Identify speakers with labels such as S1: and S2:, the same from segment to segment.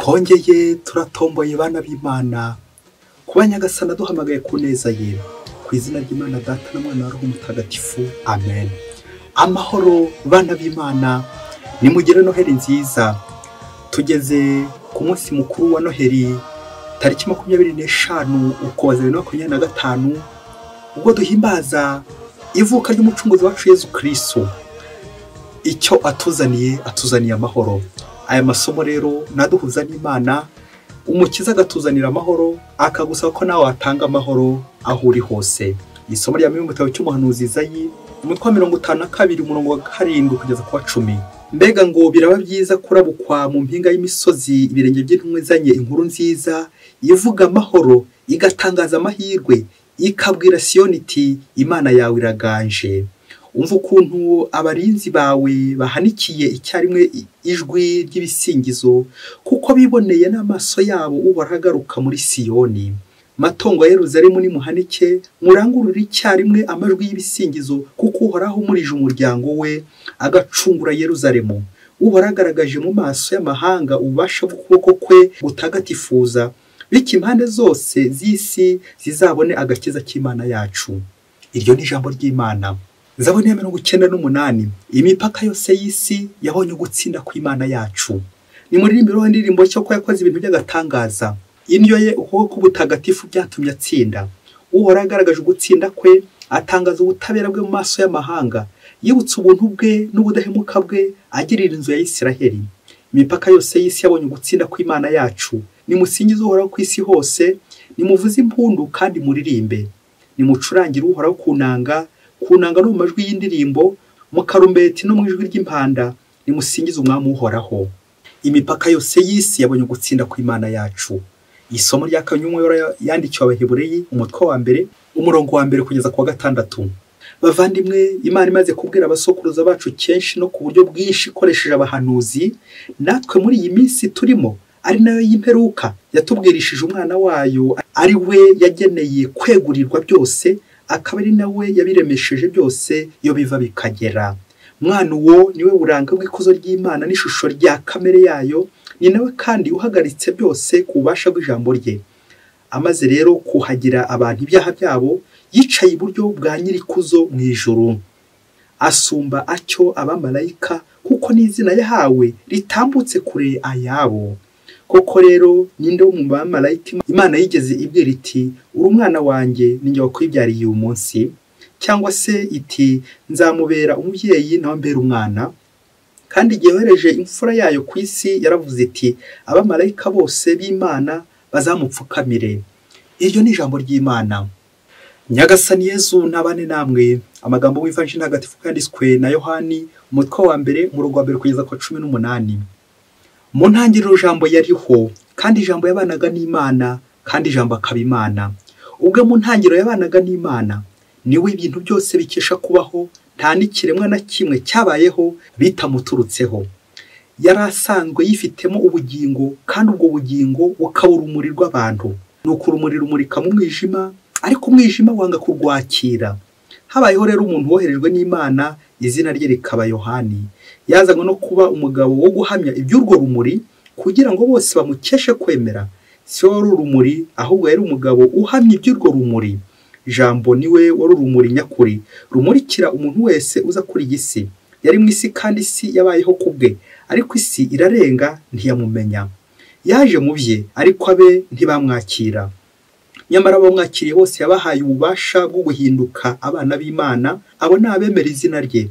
S1: twongeye turatomboye bana b'Imana kuba Nyagasani duhamagaye ku neza ye ku izina ry'Imana Data na Mwana na Roho Mutagatifu amen. Amahoro bana b'Imana, nimugire Noheli nziza. Tugeze ku munsi mukuru wa Noheli tariki 25 Ukuboza 2025, ubwo duhimbaza ivuka ry'umucunguzi wacu Yesu Kristo. Icyo atuzaniye amahoro. Aya masomo rero naduhuza n'Imana, umukiza agatuzanira amahoro, akagusaba ko nawe watanga amahoro aho uri hose. Isomo rya mu gitabo cy'umuhanuzi Izayi, umutwe wa 52 umurongo wa 7 kugeza ku wa 10. Mbega ngo biraba byiza kurabukwa mu mpinga y'imisozi ibirenge by'intumwe zanye inkuru nziza ivuga amahoro, igatangaza amahirwe, ikabwira Siyoni iti Imana yawe iraganje. Umva ukuntu abarinzi bawe bahanikiye icyarimwe ijwi ry'ibisingizo, kuko biboneye n'amaso yabo Uhoraho agaruka muri Siyoni. Matongo ya Yerusalemu nimuhanike, murangurure icyarimwe amajwi y'ibisingizo, kuko Uhoraho umurije umuryango we agacungura Yerusalemu. Uhoraho agaragaje mu maso y'amahanga ububasha bw'ukuboko kwe gutagatifuza, bityo impande zose z'isi zizabone agakiza k'Imana yacu. Iryo ni ijambo ry'Imana. Zaburi ya 98, imipaka yose y'isi yabonye ugutsinda kw'Imana yacu. Nimuririmbire indirimbo cyo ko yakoze ibintu by'agatangaza. Indyo ye ukuboko k'ubutagatifu byatumye atsinda. Uhoraho agaragaje ugutsinda kwe, atangaza ubutabera bwe mu maso y'amahanga, yibutsa ubuntu bwe n'ubudahemuka bwe agirira inzu ya Isiraheli. Imipaka yose y'isi yabonye ugutsinda kw'Imana yacu. Nimusingize Uhoraho ku isi hose, nimuvuze impundu kandi muririmbe. Nimucurangire Uhoraho kunanga no mu majwi y'indirimbo, mu karumbeti no mu ijwi ry'impanda, nimusingize umwami Uhoraho. Imipaka yose y'isi yabonye ugutsinda kw'Imana yacu. Isomo rya Kanyumwe yandikiwe Abahebureyi, umutwe wa 2 umurongo wa 1 kugeza ku wa 6. Bavandimwe, Imana imaze kubwira abasokuruza bacu kenshi no ku buryo bwinshi ikoresheje abahanuzi, natwe muri iyi minsi turimo ari nayo y'imperuka yatubwirishije umwana wayo, ari we yageneye kwegurirwa byose, akaba ari nawe yabiremesheje byose iyo biva bikagera. Mwana uwo niwe buranga bw'ikuzo ry'Imana n'ishusho rya kamere yayo, ni nawe kandi uhagaritse byose ku bubasha bw'ijambo rye. Amaze rero kuhagira abantu ibyaha byabo, yicaye iburyo bwa nyirikuzo mu ijuru. Asumba atyo abamarayika, kuko n'izina yahawe ritambutse kure ayabo. Koko rero ninde wo mu bamarayika Imana yigeze ibwira iti uri umwana wanjye ninjye wakwibyariye uyu munsi, cyangwa se iti nzamubera umubyeyi nawe mbere umwana? Kandi igihe yohereje imfura yayo ku isi yaravuze iti abamarayika bose b'Imana bazamupfukamire. Iryo ni ijambo ry'Imana. Nyagasani Yesu nabane namwe. Amagambo w'ivanjiri ntagatifu yanditswe na Yohani, umutwe wa 1 umurongo wa 1 kugeza ku 18. Mu ntangiriro ijambo yariho, kandi ijambo yabanaga n'Imana, kandi ijambo akaba Imana. Ubwo mu ntangiriro yabanaga n'Imana, niwe ibintu byose bikesha kubaho, nta n'ikiremwa na kimwe cyabayeho bitamuturutseho. Yari asanzwe yifitemo ubugingo, kandi ubwo bugingo bukaba urumuri rw'abantu. Nuko urumuri rumurika mu mwijima, ariko umwijima wanga kurwakira. Habayeho rero umuntu woherejwe n'Imana, izina rye rikaba Yohani. Yazanywe no kuba umugabo wo guhamya iby'urwo rumuri, kugira ngo bose bamukeshe kwemera. Si wari urumuri, ahubwo yari umugabo uhamya iby'urwo rumuri. Jambo niwe wari urumuri nyakuri, rumurikira umuntu wese uza kuri iyi si. Yari mu isi kandi isi yabayeho kubwe, ariko isi irarenga ntiyamumenya. Yaje mu bye, ariko abe ntibamwakira. Nyamara abamwakiriye bose yabahaye ububasha bwo guhinduka abana b'Imana, abo ni abemera izina rye.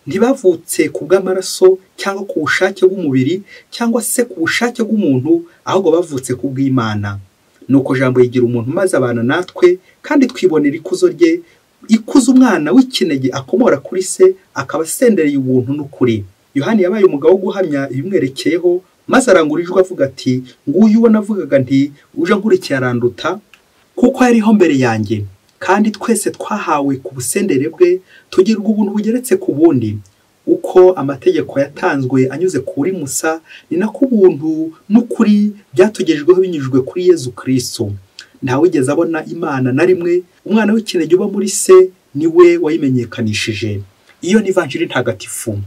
S1: Ntibavutse ku bw'amaraso cyangwa ku bushake bw'umubiri cyangwa se ku bushake bw'umuntu, ahubwo bavutse ku bw'Imana. Nuko Jambo yigira umuntu maze abana natwe, kandi twibonera ikuzo rye, ikuzo umwana w'ikinege akomora kuri se, akaba asendereye ubuntu n'ukuri. Yohani yabaye umugabo wo guhamya ibimwerekeyeho, maze arangura ijwi avuga ati nguyu ubona avugaga nti uje nkurikiye aranduta, kuko yariho mbere yanjye. Kandi twese twahawe ku busendere bwe, tugirwa ubuntu bugeretse ku bundi. Uko amategeko yatanzwe anyuze kuri Musa, ni nako ubuntu n'ukuri byatugejejweho binyujijwe kuri Yesu Kristo. Ntawigeze abona Imana na rimwe, umwana w'ikinege uba muri se niwe wayimenyekanishije. Iyo ni ivanjiri ntagatifu.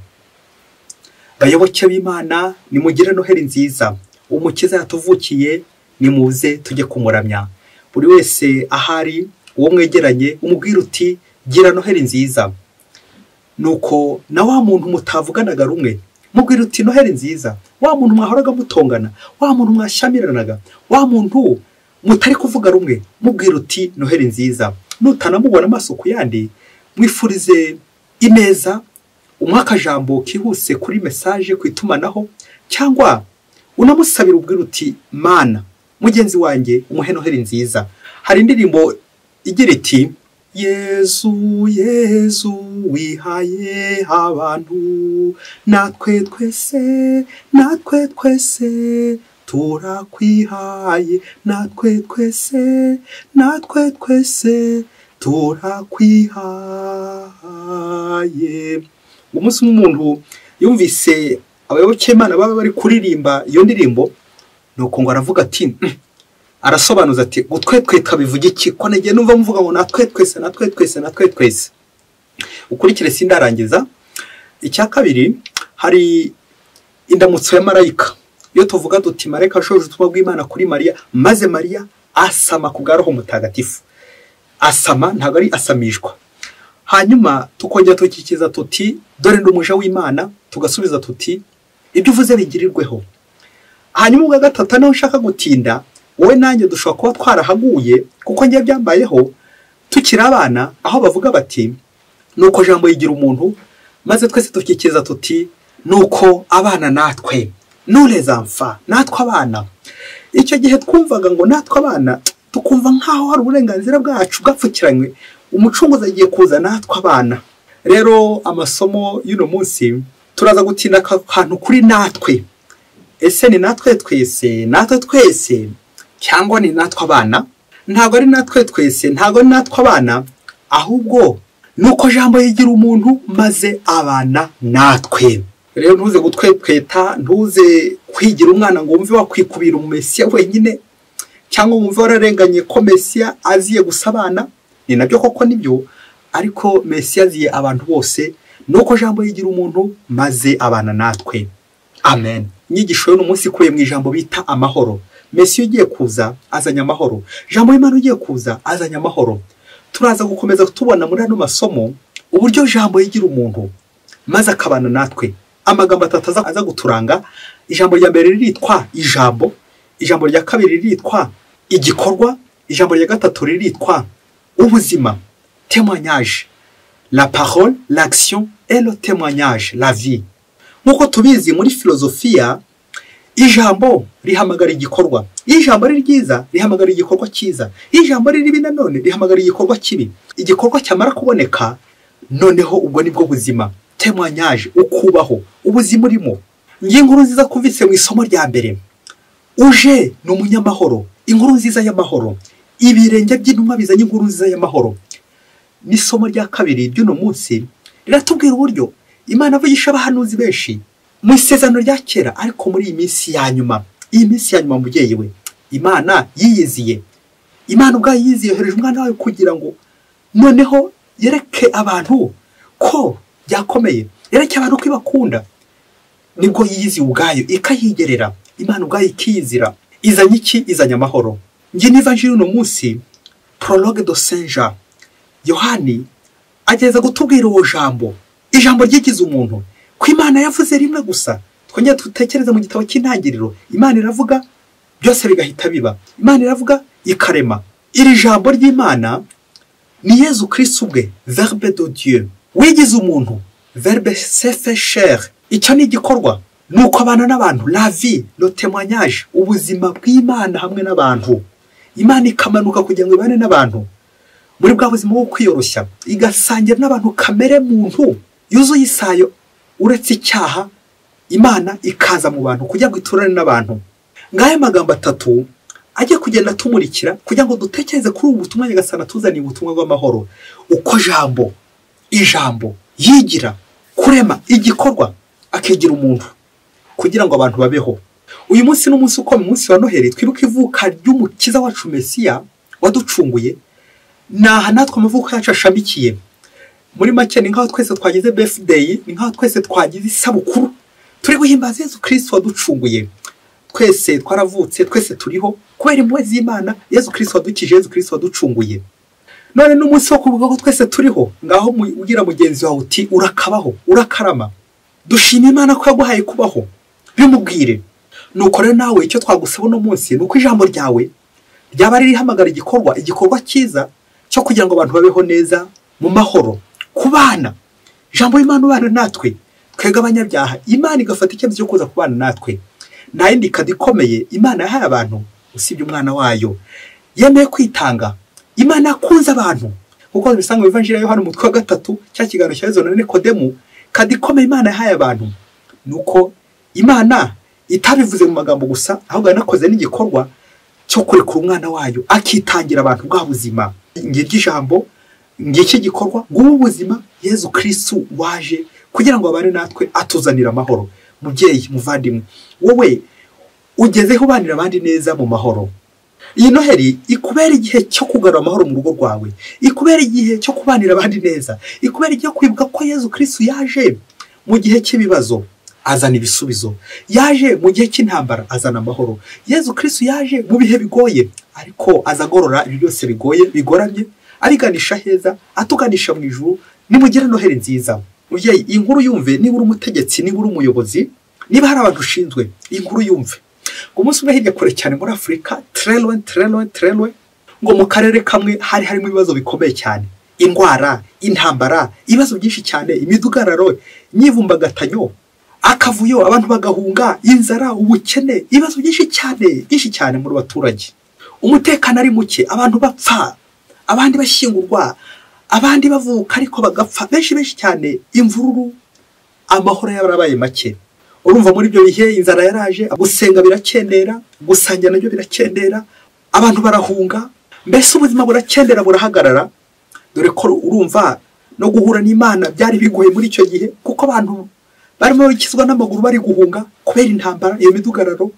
S1: Bayoboke b'Imana, nimugire Noheli nziza. umukiza yatuvukiye, nimuze tujye kumuramya. Buri wese ahari uwo mwegeranye umubwira uti gira Noheli nziza. Nuko na wa muntu mutavuganaga rumwe mubwira uti Noheli nziza. Wa muntu mwahoraga mutongana, wa muntu mwashyamiranaga, wa muntu mutari kuvuga rumwe mubwira uti Noheli nziza. Nutanamubona amaso ku yandi mwifurize ineza, umwaka jambo kihuse kuri message kwitumanaho, cyangwa unamusabira ubwira uti Mana mugenzi wanjye umuhe Noheli nziza. Hari indirimbo igira iti Yezu Yezu wihaye abantu, natwe twese turakwihaye, natwe twese turakwihaye. Umunsi umuntu yumvise abayoboke Imana baba bari kuririmba iyo ndirimbo, nuko ngo aravuga ati arasobanuza ati gutwe kabivuga iki ko nagiye numva mvuga ngo natwe twese. Ukurikire sindarangiza. Icya kabiri, hari indamutso ya marayika. Iyo tuvuga tuti marayika ashoje ubutumwa bw'Imana kuri Mariya, maze Mariya asama ku bwa Roho Mutagatifu. Asama ntabwo ari asamishwa. Hanyuma tukongera tukikiza tuti dore ndumuja w'Imana, tugasubiza tuti ibyo uvuze bigirirweho. Hanyuma ubwa gatatu naho nshaka gutinda, wowe nanjye dushobora kuba twarahaguye kuko ngiye byambayeho tukiri abana, aho bavuga bati nuko jambo yigira umuntu, maze twese tukikiza tuti nuko abana natwe, nous les enfants, natwe abana. Icyo gihe twumvaga ngo natwe abana, tukumva nkaho hari uburenganzira bwacu bwapfukiranywe, umucunguzi agiye kuza natwe abana. Rero amasomo y'uno munsi turaza gutinda ahantu kuri natwe. Ese ni natwe twese cyangwa ni natwe abana? Ntabwo ari natwe twese, ntabwo ni natwe abana, ahubwo nuko jambo yigira umuntu maze abana natwe. Rero ntuze gutwetweta, ntuze kwigira umwana ngo wumve wakwikubira umumesiya wenyine, cyangwa wumve wararenganye ko Mesiya aziye gusabana. Ni nabyo koko nibyo, ariko Mesiya aziye abantu bose. Nuko jambo yigira umuntu maze abana natwe. Amen. Inyigisho y'uno munsi ikuye mu ijambo bita amahoro. Mesiya ugiye kuza azanye amahoro, jambo y'Imana ugiye kuza azanye amahoro. Turaza gukomeza tubona muri ano masomo uburyo jambo yigira umuntu maze akabana natwe. Amagambo atatu aza guturanga. Ijambo rya mbere riritwa ijambo, ijambo rya kabiri riritwa igikorwa, ijambo rya gatatu riritwa ubuzima, témoignage. La parole, l'action et le témoignage, la vie. Nkuko tubizi muri filozofiya, ijambo rihamagara igikorwa. Ijambo ari ryiza rihamagara igikorwa cyiza. Ijambo ari ribi nanone rihamagara igikorwa kibi. Igikorwa cyamara kuboneka, noneho ubwo nibwo buzima, témoignage, ukubaho ubuzima urimo. Ngiye inkuru nziza kumvise mu isomo rya mbere. Uje ni umunyamahoro, inkuru nziza y'amahoro. Ibirenge by'intumwa bizanye inkuru nziza y'amahoro. N'isomo rya kabiri by'uno munsi riratubwira uburyo Imana avugisha abahanuzi benshi mu isezerano rya kera, ariko muri iyi minsi ya nyuma, iyi minsi ya nyuma mubyeyi we, Imana yiyiziye. Imana ubwayo yiyiziye, yohereje umwana wayo kugira ngo noneho yereke abantu ko byakomeye, yereke abantu ko ibakunda. Nibwo yiyiziye ubwayo ikayigerera, Imana ubwayo ikiyizira. Izanye iki? Izanye amahoro. Ngiye n'ivanjiri uno munsi, prologue de Saint Jean. Yohani ageza gutubwira uwo jambo, ijambo ryigize umuntu, ko Imana yavuze rimwe gusa. Twongera dutekereza mu gitabo cy'intangiriro, Imana iravuga byose bigahita biba. Imana iravuga ikarema. Iri jambo ry'Imana ni Yezu Kristo ubwe, verbe de Dieu, wigize umuntu, verbe se fait chair. Icyo ni igikorwa, nuko abana n'abantu, la vie, le témoignage, ubuzima bw'Imana hamwe n'abantu. Imana ikamanuka kugira ngo ibane n'abantu muri bwa buzima bwo kwiyoroshya, igasangira n'abantu kamere muntu yuzuye isayo uretse icyaha. Imana ikaza mu bantu kugira ngo iturane n'abantu. Ngaye magambo atatu ajye kugenda tumurikira kugira ngo dutekereze kuri ubu butumwa Nyagasani tuzaniye ubutumwa bw'amahoro. Uko ijambo yigira kurema igikorwa akigira umuntu kugira ngo abantu babeho. Uyu munsi n'umunsi uko mu munsi wa Noheli twibuka ivuka ry'umukiza wacu Mesiya waducunguye. Naha natwe amavuko yacu ashamikiye. Muri make ni nkaho twese twagize birthday, ni nkaho twese twagize isabukuru. Turi guhimbaza Yezu Kristo waducunguye. twese twaravutse, twese turiho kubera impuhwe z'Imana. Yesu Kristo wadukije, Yesu Kristo waducunguye. None n'umunsi wo kuvuga ko twese turiho, ngaho ugira mugenzi wawe uti urakabaho, urakarama. Dushima Imana ko yaguhaye kubaho, bimubwire. Nuko rero nawe icyo twagusaba uno munsi nuko ijambo ryawe ryaba ririhamagara igikorwa cyiza cyo kugira ngo abantu babeho neza mu mahoro, kubana. Ijambo y'Imana ubana natwe, twega abanyabyaha, Imana igafata icyemezo cyo kuza kubana natwe. Nta yindi kadi ikomeye Imana yahaye abantu usibye umwana wayo. Yemeye kwitanga. Imana yakunze abantu. Kuko bisanga mu Evangelii ya Yohana umutwe wa 3 cya kiganiro cya Yesu na Nikodemu, kadi ikomeye Imana yahaye abantu nuko Imana itabivuze mu magambo gusa, ahubwo yanakoze n'igikorwa cyo kurekura umwana wayo akitangira abantu bwa buzima. Ngiryo ijambo, ngiki gikorwa, ngubu ubuzima Yesu Kristo waje kugira ngo abane natwe, atuzanira amahoro. Mubyeyi, muvandimwe, wowe ugezeho ubanira abandi neza mu mahoro. Iyi Noheli ikubera igihe cyo kugarura amahoro mu rugo rwawe, ikubera igihe cyo kubanira abandi neza, ikubera igihe kwibuka ko Yesu Kristo yaje mu gihe cy'ibibazo azana ibisubizo, yaje mu gihe cy'intambara azana amahoro. Yesu Kristo yaje mu bihe bigoye, ariko azagorora ibyo byose bigoye bigoramye, abiganisha heza, atuganisha mu ijuru. Nimugire Noheli nziza. Mubyeyi, iyi nkuru yumve, niba uri umutegetsi, niba uri umuyobozi, niba hari abantu ushinzwe, iyi nkuru yumve. Umunsi umwe hirya kure cyane muri Afurika, Trelwe, ngo mu karere kamwe hari harimo ibibazo bikomeye cyane, indwara, intambara, ibibazo byinshi cyane, imidugararo, imyivumbagatanyo, akavuyo, abantu bagahunga, inzara, ubukene, ibibazo byinshi cyane muri baturage. Umutekano ari muke, abantu bapfa, abandi bashyingurwa, abandi bavuka ariko bagapfa, benshi cyane, imvururu, amahoro yarabaye make. Urumva muri ibyo bihe inzara yaraje, gusenga birakendera, gusangira nabyo birakendera, abantu barahunga, mbese ubuzima burakendera, burahagarara. Dore ko urumva no guhura n'Imana byari bigoye muri icyo gihe, kuko abantu barimo bikizwa n'amaguru bari guhunga kubera intambara, iyo midugararo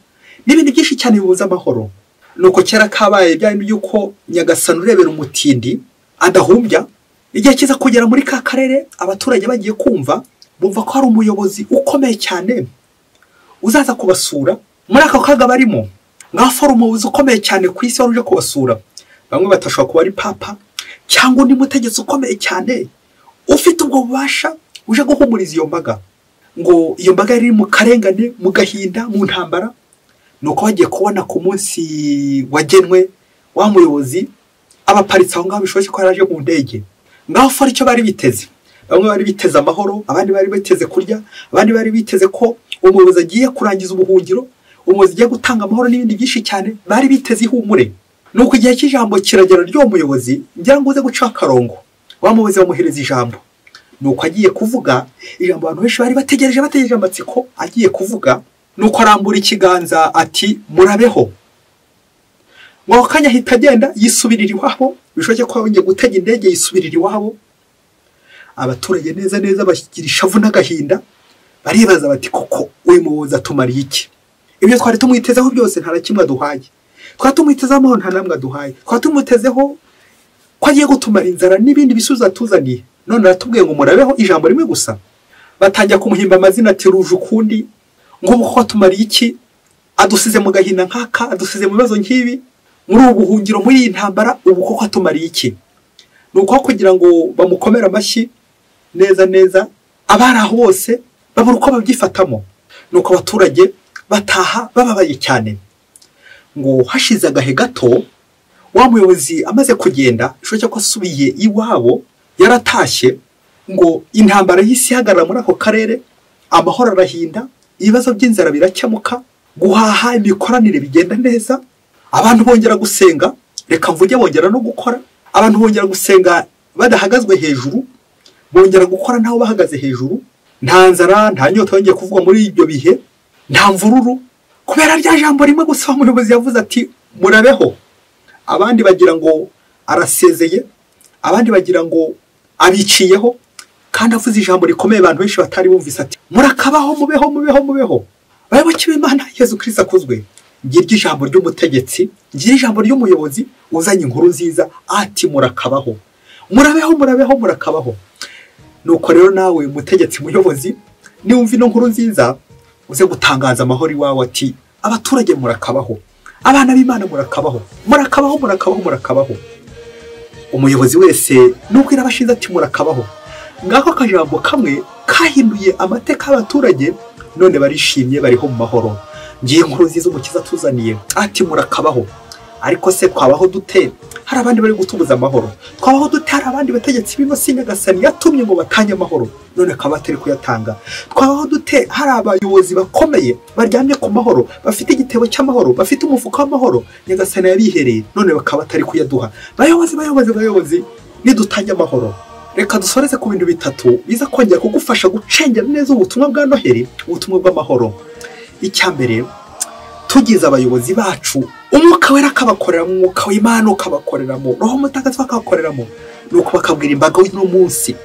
S1: n'ibindi byinshi cyane bibuza amahoro. Nuko kera kabaye byari yuko Nyagasani urebera umutindi adahumbya. Igihe kiza kugera muri ka karere, abaturage bagiye kumva, bumva ko hari umuyobozi ukomeye cyane uzaza kubasura muri aka kaga barimo, ngaho umuyobozi ukomeye cyane ku isi wari uje kubasura. Bamwe batashobora kuba ari papa cyangwa undi mutegetsi ukomeye cyane ufite ubwo bubasha, uje guhumuriza iyo mbaga. Ngo iyo mbaga yari mu karengane, mu gahinda, mu ntambara. Nuko bagiye kubona ku munsi wagenwe wa muyobozi abaparitse aho ngaho, bishoboke ko yaraje mu ndege. Ngaho fari icyo bari biteze, bamwe bari biteze amahoro, abandi bari biteze kurya, abandi bari biteze ko umuyobozi agiye kurangiza ubuhungiro, umuyobozi agiye gutanga amahoro n'ibindi byinshi cyane, bari biteze ihumure. Nuko igihe cy'ijambo kiragera ry'uwo muyobozi, ngira ngo uze guca akarongo, wa muyobozi bamuhereza ijambo. Nuko agiye kuvuga ijambo, abantu benshi bari bategereje amatsiko agiye kuvuga. Nuko arambura ikiganza ati murabeho. Ngo kanya hita agenda yisubirira iwabo, bishoboke ko yongeye gutega indege yisubirira iwabo. Abaturage neza bagira ishavu n'agahinda, baribaza bati koko uyu muyobozi atumariye iki? Ibyo twari tumwitezeho byose nta na kimwe aduhaye, twari tumwitezeho amahoro nta namwe aduhaye, twari tumwitezeho ko agiye gutumara inzara n'ibindi bisubizo atuzaniye, none aratubwiye ngo murabeho ijambo rimwe gusa. Batangira kumuhimba amazina ati ruje ukundi, ngo uko atumariye iki, adusize mu gahinda nk'aka, adusize mu bibazo nk'ibi, muri ubu buhungiro, muri iyi ntambara, ubu koko atumariye iki? Nuko kugira ngo bamukomere amashyi neza, abari aho bose babura uko babyifatamo. Nuko abaturage bataha bababaye cyane. Ngo hashize agahe gato, wa muyobozi amaze kugenda, bishoboke ko asubiye iwabo, yaratashye. Ngo intambara y'isi ihagarara muri ako karere, amahoro arahinda, ibibazo by'inzara birakemuka, guhaha, imikoranire bigenda neza, abantu bongera gusenga, reka mvuge bongera no gukora, abantu bongera gusenga badahagazwe hejuru, bongera gukora ntaho bahagaze hejuru. Nta nzara, nta nyota yongeye kuvugwa muri ibyo bihe, nta mvururu, kubera rya jambo rimwe gusa umuyobozi yavuze ati murabeho. Abandi bagira ngo arasezeye, abandi bagira ngo abiciyeho, kandi avuze ijambo rikomeye abantu benshi batari bumvise ati murakabaho, mubeho. Bayoboke b'Imana, Yesu Kristo akuzwe. Ngiryo ijambo ry'umutegetsi, ngiryo ijambo ry'umuyobozi uzanye inkuru nziza ati murakabaho, murakabaho. Nuko rero nawe mutegetsi, muyobozi, niwumva ino nkuru nziza uze gutangaza amahoro iwawe ati abaturage murakabaho, abana b'Imana murakabaho. Umuyobozi wese nubwira abashinze ati murakabaho, ngako akajambo kamwe kahinduye amateka y'abaturage, none barishimye bariho mu mahoro. Ngiye inkuru nziza umukiza tuzaniye ati murakabaho. Ariko se twabaho dute hari abandi bari gutubuza amahoro? Twabaho dute hari abandi bategetsi bino Nyagasani yatumye ngo batanye amahoro, none akaba atari kuyatanga? Twabaho dute hari abayobozi bakomeye baryamye ku mahoro, bafite igitebo cy'amahoro, bafite umufuka w'amahoro Nyagasani yabihereye, none bakaba atari kuyaduha? Bayobozi nidutanye amahoro, reka dusoreze ku bintu bitatu biza kongera kugufasha gucengera neza ubutumwa bwa Noheli, ubutumwa bw'amahoro. Icyambere, tugize abayobozi bacu umwuka wera akabakoreramo, umwuka w'Imana ukabakoreramo, Roho Mutagatifu akabakoreramo, nuko bakabwira imbaga y'uno munsi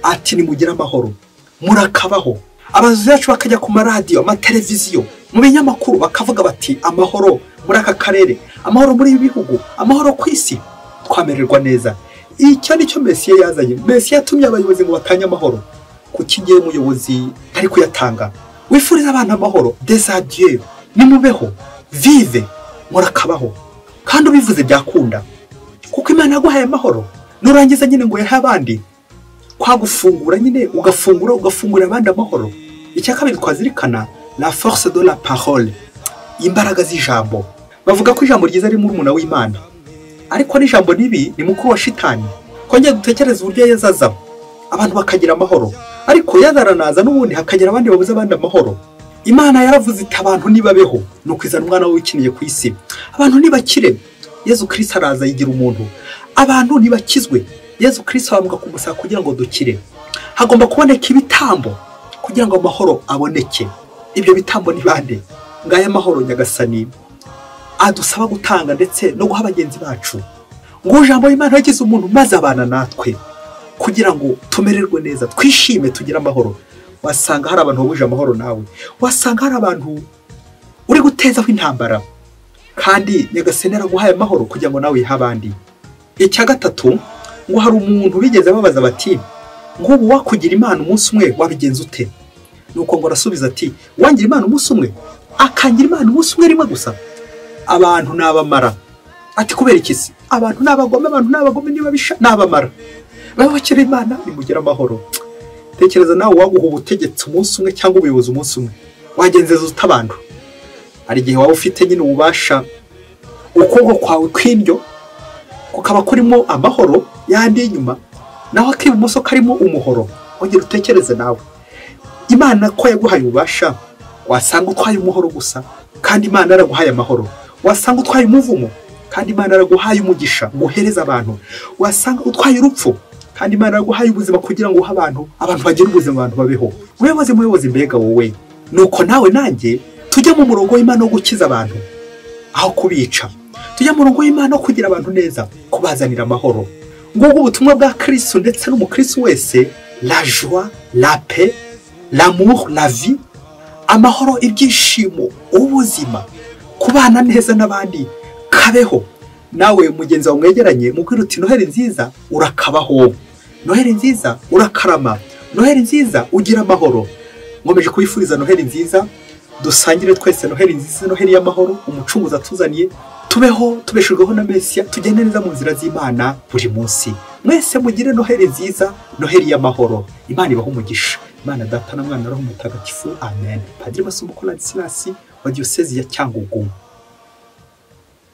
S1: ati nimugire amahoro, murakabaho. Abayobozi bacu bakajya ku maradiyo, amateleviziyo, mu binyamakuru bakavuga bati amahoro muri aka karere, amahoro muri ibi bihugu, amahoro ku isi, twamererwa neza. Icyo nicyo Mesiya yazanye. Mesiya yatumye abayobozi ngo batanye amahoro. Kuki ngiye umuyobozi ari kuyatanga? Wifuriza abantu amahoro, des adieux, nimubeho, vive, murakabaho. Kandi ubivuze byakunda, kuko Imana yaguhaye amahoro. Nurangiza nyine ngo yahe abandi, kwagufungura nyine ugafungura abandi amahoro. Icya kabiri twazirikana, la force de la parole, imbaraga z'ijambo. Bavuga ko ijambo ryiza ari murumuna w'Imana, ariko n'ijambo ribi ni mukuru wa shitani. Kongera dutekereza uburyo yazaza abantu bakagira amahoro, ariko yazaranaza n'ubundi hakagira abandi babuza abandi amahoro. Imana yaravuze iti abantu nibabeho, no kwizana umwana w'ikiniye ku isi. Abantu nibakire, Yesu Kristo araza yigira umuntu. Abantu nibakizwe, Yesu Kristo abamuka ku musaka kugira ngo dukire. Hagomba kuboneka ibitambo kugira ngo amahoro aboneke. Ibyo bitambo ni bande? Ngaya amahoro Nyagasani adusaba gutanga ndetse no guha abagenzi bacu. Ngo ijambo y'Imana yagize umuntu maze abana natwe kugira ngo tumererwe neza, twishime, tugire amahoro. Wasanga hari abantu buje amahoro nawe, wasanga hari abantu uri gutezaho intambara, kandi Nyagasani araguhaye amahoro kugira ngo nawe yihe abandi. Icya gatatu, ngo hari umuntu bigeze babaza bati ngo ubu wakugira Imana umunsi umwe wabigenza ute? Nuko ngo arasubiza ati wangira Imana umunsi umwe, akangira Imana umunsi umwe rimwe gusa. Abantu nabamara. Ati kubera iki se? Abantu nabagome niba bisha nabamara. Babakira Imana nimugire amahoro. Tekereza nawe waguha ubutegetsi umunsi umwe cyangwa ubuyobozi umunsi umwe, wagenzeza utabantu. Ari gihe waba ufite nyine ububasha, ukuboko kwawe kw'indyo kukaba kurimo amahoro, yandi inyuma naho ak'ibumoso karimo umuhoro. Ongera utekereze nawe, Imana ko yaguhaye ububasha, wasanga utwaye umuhoro gusa, kandi Imana yaraguhaye amahoro. Wasanga utwaye umuvumo, kandi Imana yaraguhaye umugisha guhereza abantu. Wasanga utwaye urupfu, kandi Imana yaraguhaye ubuzima kugira ngo uha abantu bagire ubuzima, abantu babeho. Muyobozi mbega wowe, nuko nawe nanjye tujya mu murongo w'Imana wo gukiza abantu aho kubica. Tujya mu murongo w'Imana wo kugira abantu neza, kubazanira amahoro. Ngubwo ubutumwa bwa Kristo ndetse n'umukristo wese, la joie, la paix, l'amour, la vie, amahoro, ibyishimo, ubuzima, kubana neza n'abandi, kabeho. Nawe mugenzi wawe mwegeranye mubwira uti Noheli nziza, urakabaho. Noheli nziza, urakarama. Noheli nziza, ugira amahoro. Nkomeje kubifuriza Noheli nziza, dusangire twese Noheli nziza, Noheli y'amahoro umucunguzi atuzaniye. Tubeho tubeshurweho na Mesiya, tugende neza mu nzira z'Imana buri munsi. Mwese mugire Noheli nziza, Noheli y'amahoro. Imana ibaho umugisha. Imana Data na Mwana na Roho Mutagatifu. Amen. Padiri Masumbuko Ladislas wa Diocese ya Cyangugu.